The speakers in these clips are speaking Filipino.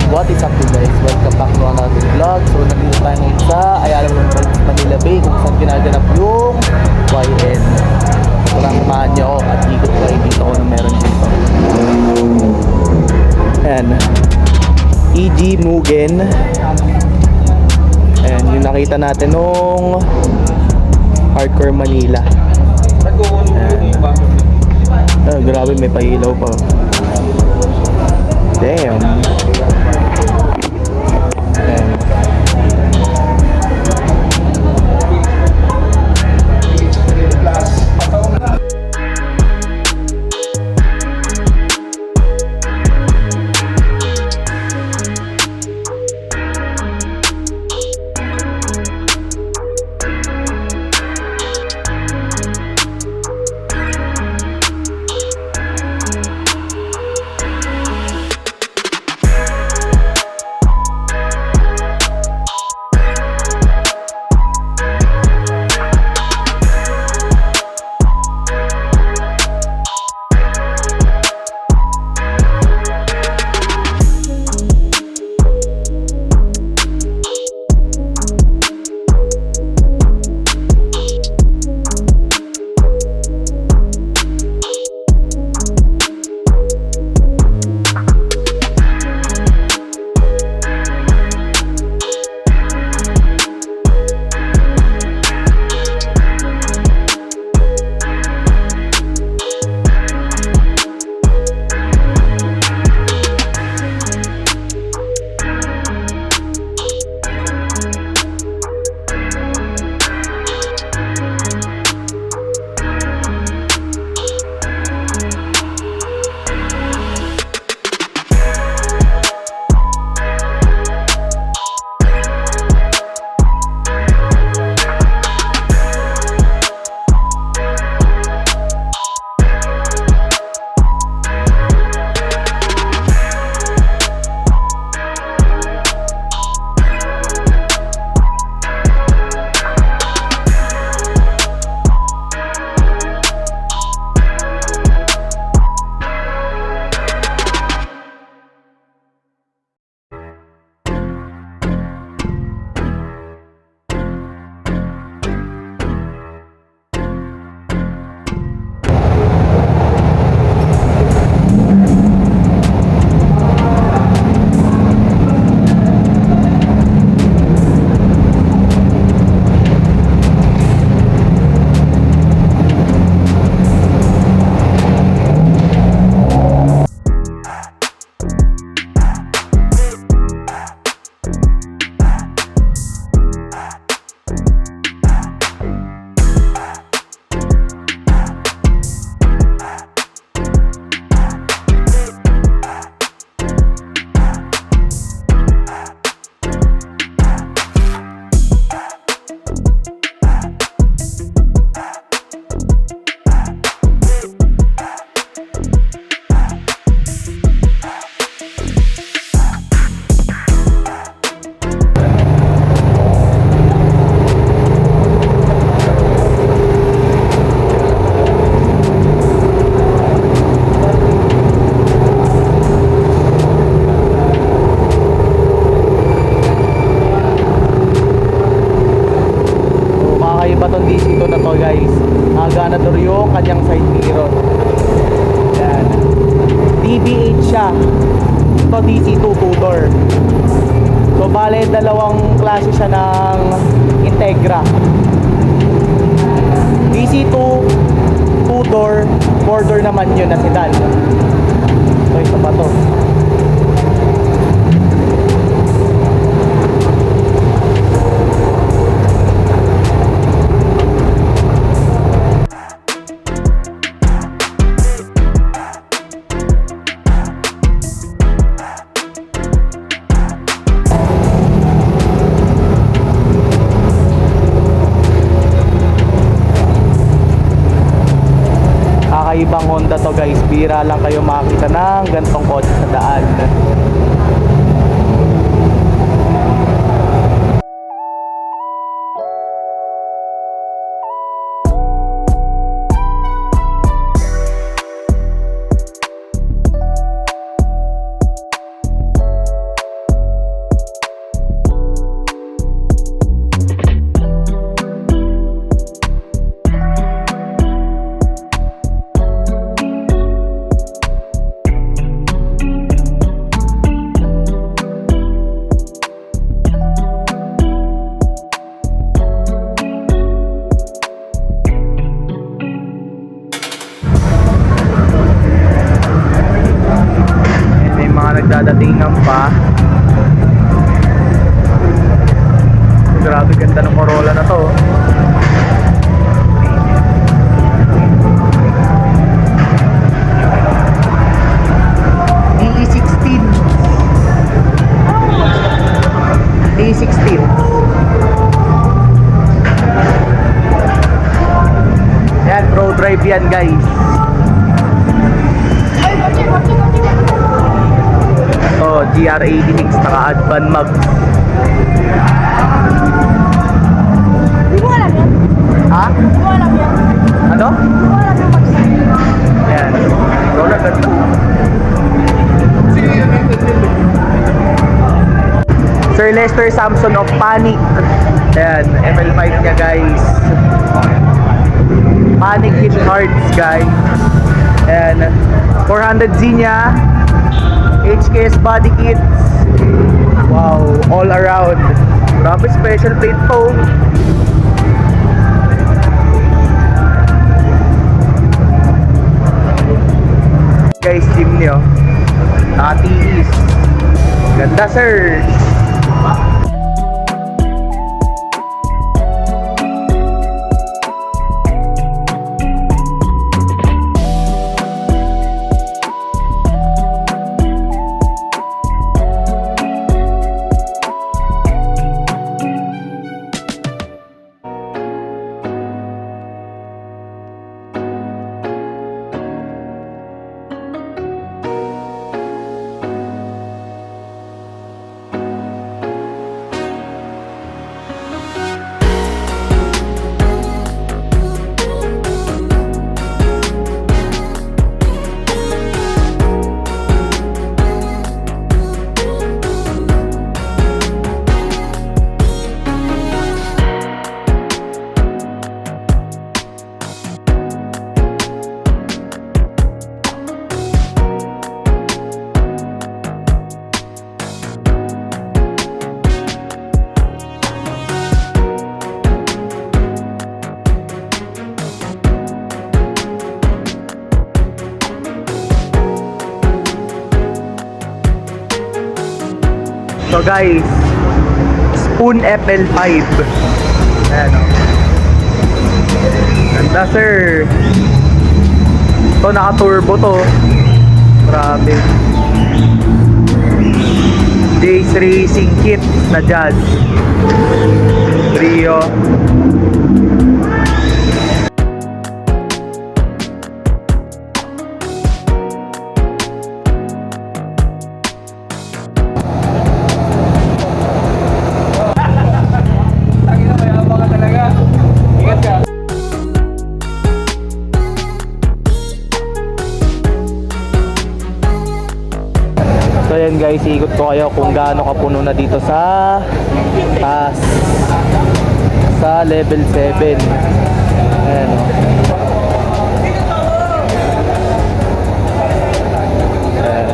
What is up you guys? Welcome back to another vlog. So nandito tayo ngayon sa Ayala Manila Bay kung saan ginaganap yung YN. So kung samahan nyo ako at ikot ko dito ko na meron dito. Ayan, EG Mugen. Ayan, yung nakita natin nung Hardcore Manila. Ayan. Grabe, may pailaw pa. Damn. Ayan. Ganador yung kanyang side mirror. Yan. DB8 siya. Ito DC2 two-door. So bale dalawang klase siya ng Integra. DC2 two-door, four-door naman yun na sedan. So ito pa to. Ibang Honda to guys, bira lang kayo makakita ng gantong kotse sa daan. dadatingan pa. Grabe ganda ng Corolla na to. DE16. DE16. Yan, pro drive yan guys. Oh, GR86 naka-advan mag. Di mo alam yan? Ha? Di mo alam yan? Ano? Di mo alam yung mag-sign? Yan. Rola ganda. Sir Lester Samson of Panic. Ayan, ML5 niya guys. Panic hit cards guys. Ayan, 400Z niya. HKS body kits. Wow, all around. Grabe, special plate po. Guys, chimney oh. Nakatiis. Ganda sir. So guys, Spoon FL5. Ayan o. Ganda sir. Ito naka-turbo to. Grabe. Days Racing Kit na Jazz Brio. So ayan guys, ikot ko kayo kung gaano kapuno na dito sa taas, sa level 7. Ayan o. Ayan.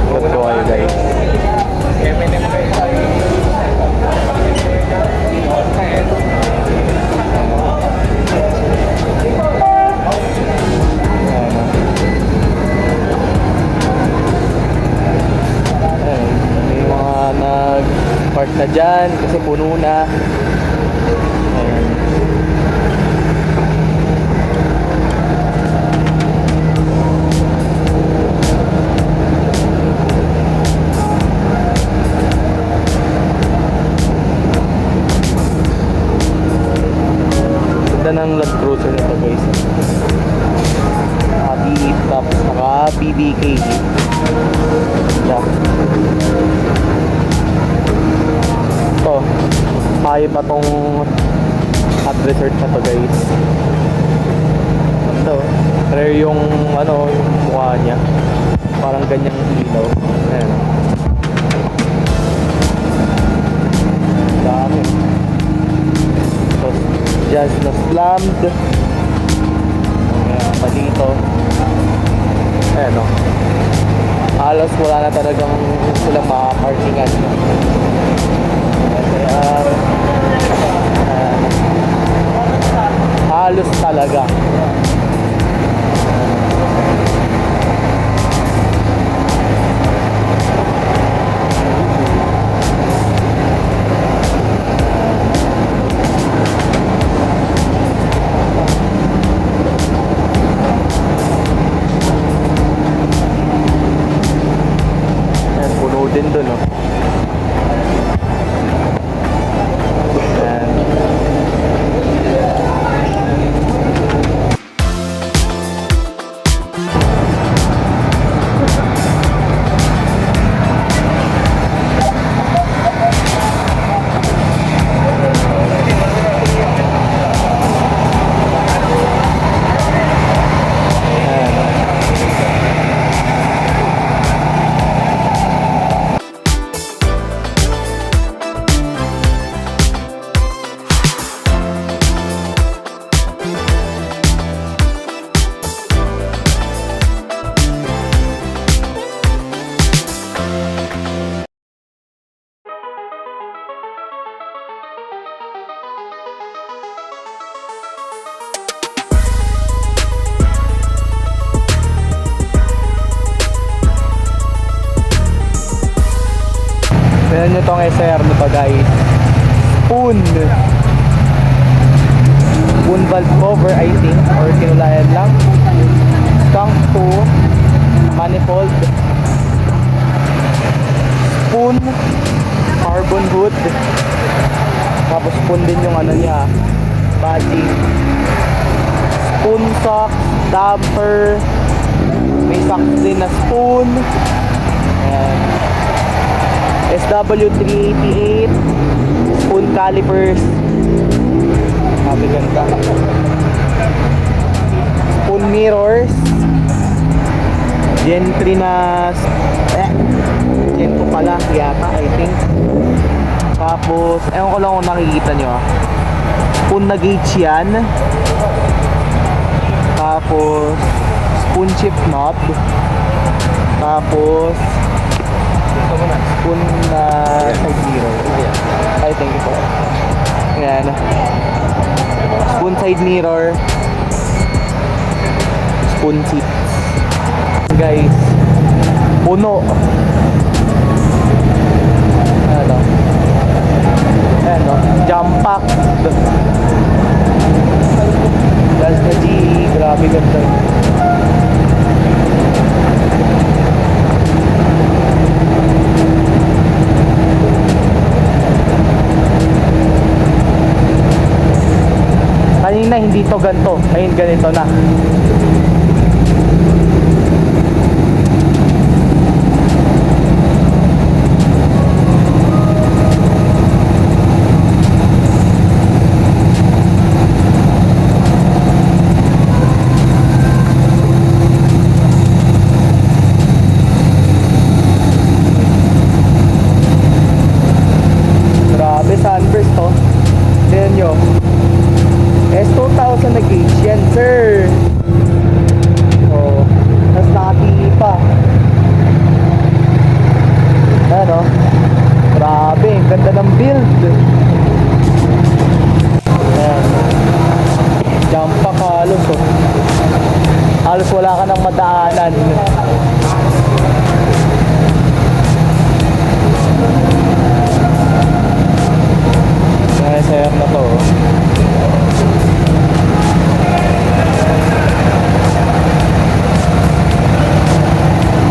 Ikot ko kayo guys. Park na dyan kasi puno na. Ayan. Ganda ng Land Cruiser nito guys. Naka-deep tapos naka-BBK. Yeah. Ito, kaya pa tong hot resort na to guys. Ito, rare yung ano, yung mukha niya. Parang ganyang ilaw. Ayan. Dami. Ito, Jazz na slammed. Ayan, pa dito. Ayan o. Halos wala na talagang silang makaparkingan. Halos talaga. din dun, oh. Ayan. Tignan nyo tong SR na to, guys. Spoon valve cover, I think, or kinulayan lang. Skunk 2 manifold. Spoon carbon hood. Tapos spoon din yung ano niya, body. Spoon socks, damper. May socks din na spoon. Ayan. SW388 spoon calipers. Sabi ganda. Spoon mirrors. Gen 3 na Gen 2 pala yata, I think. Tapos ewan ko lang kung nakikita nyo, ah. Spoon na gauge yan. Tapos spoon chip knob. Tapos spoon na side mirror. Ay, thank you po. Ayan. Spoon side mirror. Spoon seat. Guys, puno. Ano? Ano? Jump pack. That's the G. Grabe ganda. Kanina hindi to ganito, ngayon ganito na. Grabe, sunburst to. Tignan nyo. S2000 na gauge yan, sir. Oh, tas nakatili pa. Ano? Grabe, ang ganda ng build. Ayan. Jump pack halos, oh. Halos wala ka nang madaanan. Sir na to, oh.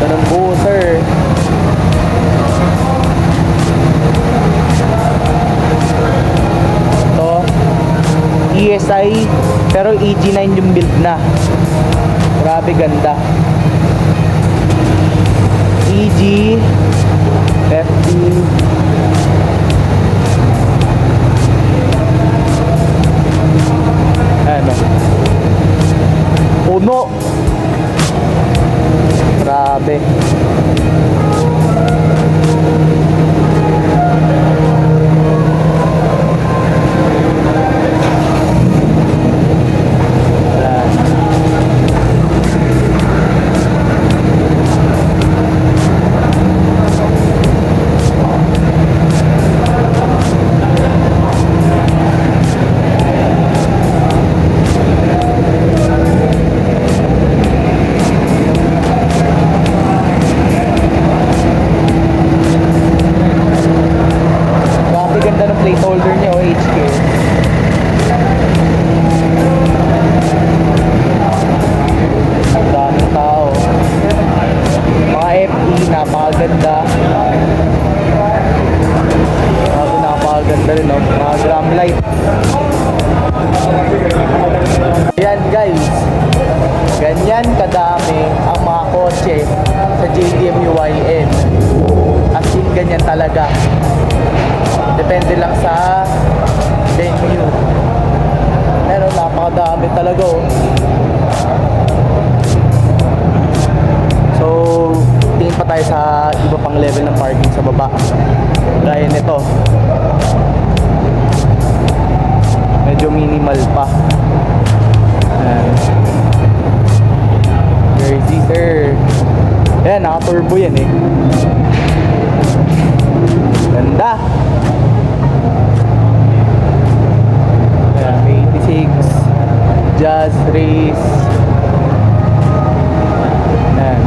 Ganun po, sir. Ito ESI, pero EG9 yung build na. Grabe ganda. EG FD. Ano? Puno. Grabe. JDM YN. As in, ganyan talaga. Depende lang sa venue. Pero napakadami talaga oh. So, tingin pa tayo sa iba pang level ng parking sa baba. Gaya nito. Medyo minimal pa. Ayan. Jersey, sir. Ayan, naka-turbo yan eh. Ganda. Ayan, may 86. Jazz Race. Ayan.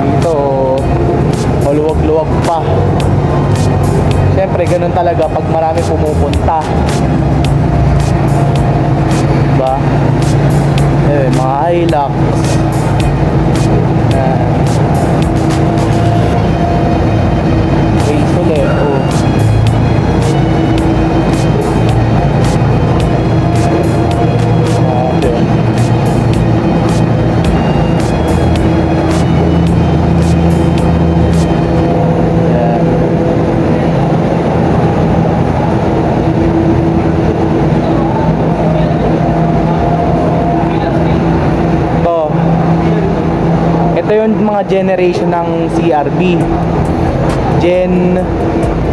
Dito, maluwag-luwag pa. Siyempre, ganun talaga pag marami pumupunta. Diba? Eh, mga Hilux. Race ulit. Oh. Grabe. Ayan. Ito yung mga generation ng CRB. Gen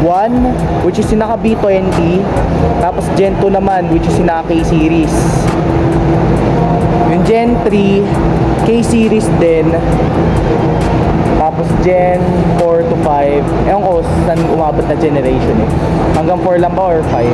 1, which is yung naka B20. Tapos Gen 2 naman, which is yung naka K-Series. Yung Gen 3, K-Series din. Tapos Gen 4 to 5. Ewan ko saan umabot na generation eh. Hanggang 4 lang ba or 5?